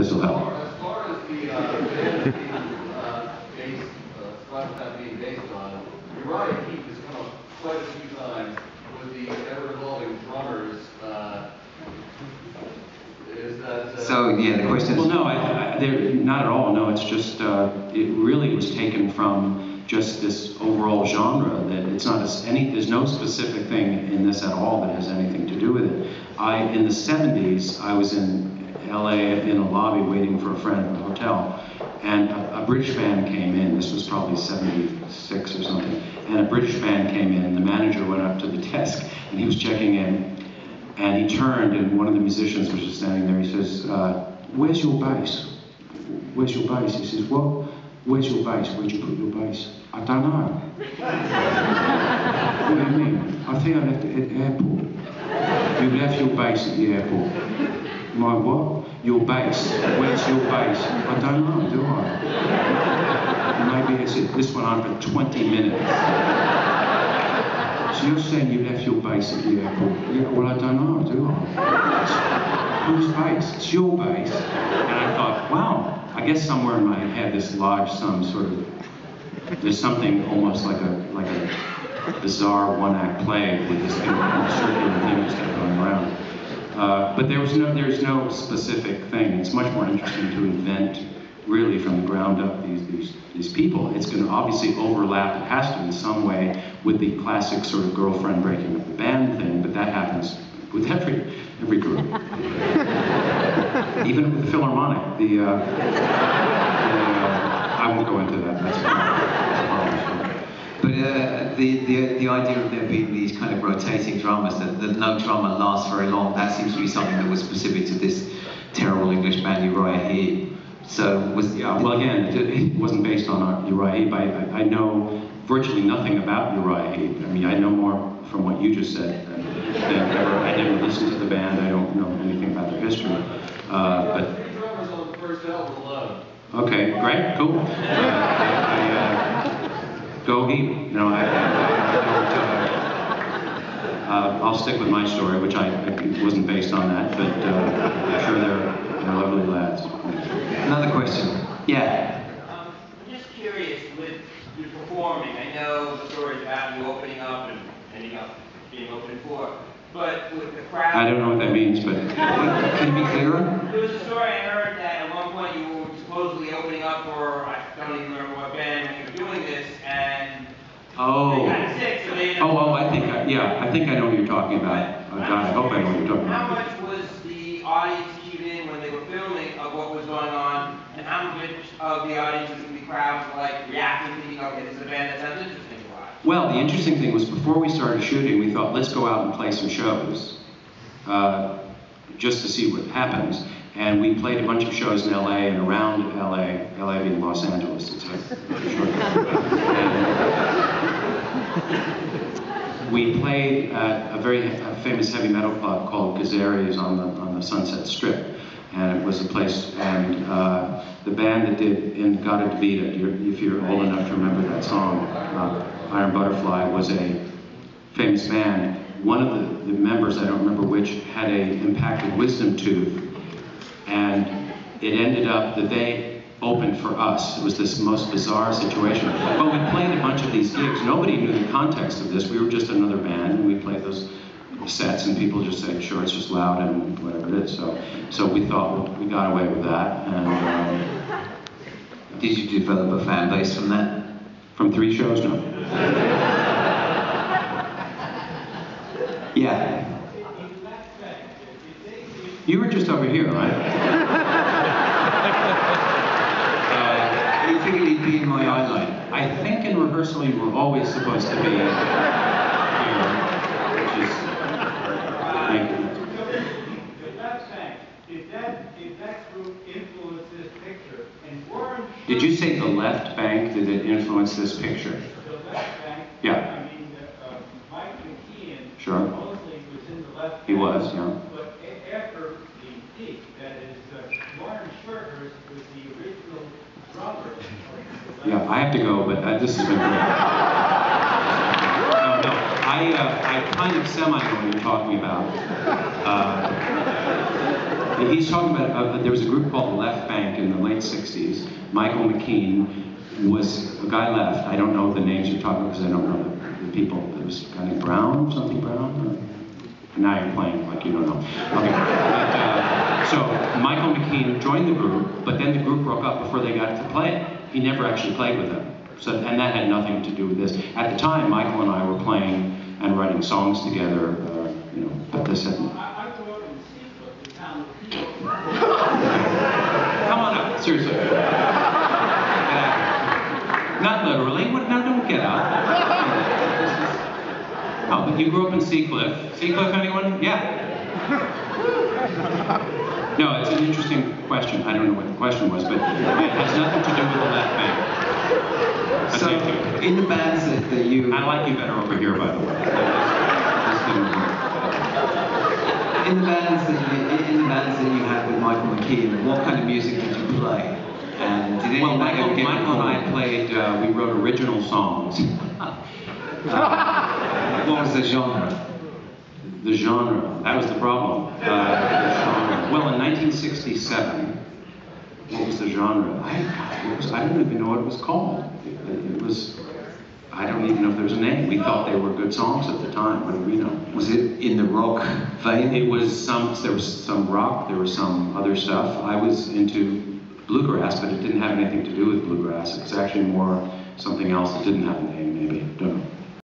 this will help. As far as the band being Spinal being based on, Uriah Heep has come up quite a few times with the ever-evolving drummers. Is that... So, yeah, the question is... Well, no, not at all. No, it's just, it really was taken from just this overall genre, that it's not there's no specific thing in this at all that has anything to do with it. In the 70s, I was in LA in a lobby waiting for a friend at a hotel, and a British band came in. This was probably 76 or something, and a British band came in, and the manager went up to the desk, and he was checking in, and he turned, and one of the musicians was just standing there. He says, where's your bass? Where's your bass? He says, well, where's your bass? Where'd you put your bass? I don't know. What do you mean? I think I left it at the airport. You left your bass at the airport. My what? Your bass. Where's your bass? I don't know, do I? Maybe it's this went on for 20 minutes. So you're saying you left your bass at the airport? Yeah, well, I don't know, do I? Whose bass? It's your bass. And I thought, wow, I guess somewhere in my head this lodged some sort of, there's something almost like a bizarre one-act play with this circular thing just kept going around. But there's no specific thing. It's much more interesting to invent, really, from the ground up these people. It's going to obviously overlap, it has to in some way, with the classic sort of girlfriend breaking up the band thing, but that happens with every group. Even with the Philharmonic, I won't go into that. That's horrible. But the idea of there being these kind of rotating drummers, that no drummer lasts very long, that seems to be something that was specific to this terrible English band Uriah Heep. So well, again, it wasn't based on Uriah Heep. I know virtually nothing about Uriah Heep. I mean, I know more from what you just said than ever. I never listened to the band. I don't know anything about their history. But three drummers on the first album alone. Okay, great, cool. Go Heep. You know, I'll stick with my story, which I wasn't based on that, but I'm sure they're lovely lads. Another question. Yeah. I'm just curious, with you performing, I know the stories about you opening up and ending up being opened for, but with the crowd... I don't know what that means, but can you be clearer? There was a story I heard that at one point you were supposedly opening up for, I don't even remember what band, when you were doing this, and they got sick, so they... I think I know what you're talking about. Oh, God, I hope I know what you're talking about. How much was the audience keyed in when they were filming of what was going on, and how much of the audience was in the crowd like reacting, thinking, okay, this is a band that sounds interesting to watch? Well, the interesting thing was before we started shooting, we thought, let's go out and play some shows, just to see what happens. And we played a bunch of shows in LA and around LA, LA being Los Angeles, it's a we played at a very famous heavy metal club called Gazzari's on the Sunset Strip. And it was a place, and the band that did In Gotta Beat It, if you're old enough to remember that song, Iron Butterfly, was a famous band. One of the members, I don't remember which, had a impacted wisdom tooth, and it ended up that they opened for us. It was this most bizarre situation. But we played a bunch of these gigs. Nobody knew the context of this. We were just another band, and we played those sets, and people just said, sure, it's just loud and whatever it is. So we thought we got away with that. And did you develop a fan base from that? From 3 shows? No. Yeah. You were just over here, right? You figured he'd be in my eyeline. I think in rehearsal you were always supposed to be here, which is... Did that group influence this picture? And weren't... Did you say the left bank? Did it influence this picture? The left bank? Yeah. I mean, Mike McKeon Sure. mostly was in the left bank. He was, yeah. But after the peak, that is, Warren Shirters was the original drummer. Yeah, I have to go, but this has been great. I kind of semi know what you're talking about. He's talking about, there was a group called the Left Bank in the late 60s. Michael McKean was, a guy left. I don't know the names you're talking about because I don't know the people. It was a guy named Brown, something Brown? Now you're playing like you don't know. Okay. So Michael McKean joined the group, but then the group broke up before they got to play. He never actually played with them. So, and that had nothing to do with this. At the time, Michael and I were playing and writing songs together, you know, but this hadn't. I grew up in Seaford, the town of Heep. Come on up, seriously. Get out here. Not literally. What? No, don't get up. Oh, but you grew up in Seacliff. Seacliff, anyone? Yeah. No, it's an interesting question. I don't know what the question was, but it has nothing to do with the Left Bank. So, in the bands that you... I like you better over here, by the way. In the bands that you had with Michael McKean, what kind of music did you play? And did Well, anybody ever get Michael and I played, we wrote original songs. What was the genre? The genre, that was the problem. The genre. Well, in 1967, what was the genre? I don't even know what it was called. It was, I don't even know if there was a name. We thought they were good songs at the time. What did we know? Was it in the rock vein? It was there was some rock, there was some other stuff. I was into bluegrass, but it didn't have anything to do with bluegrass. It was actually more something else that didn't have a name, maybe. Don't know.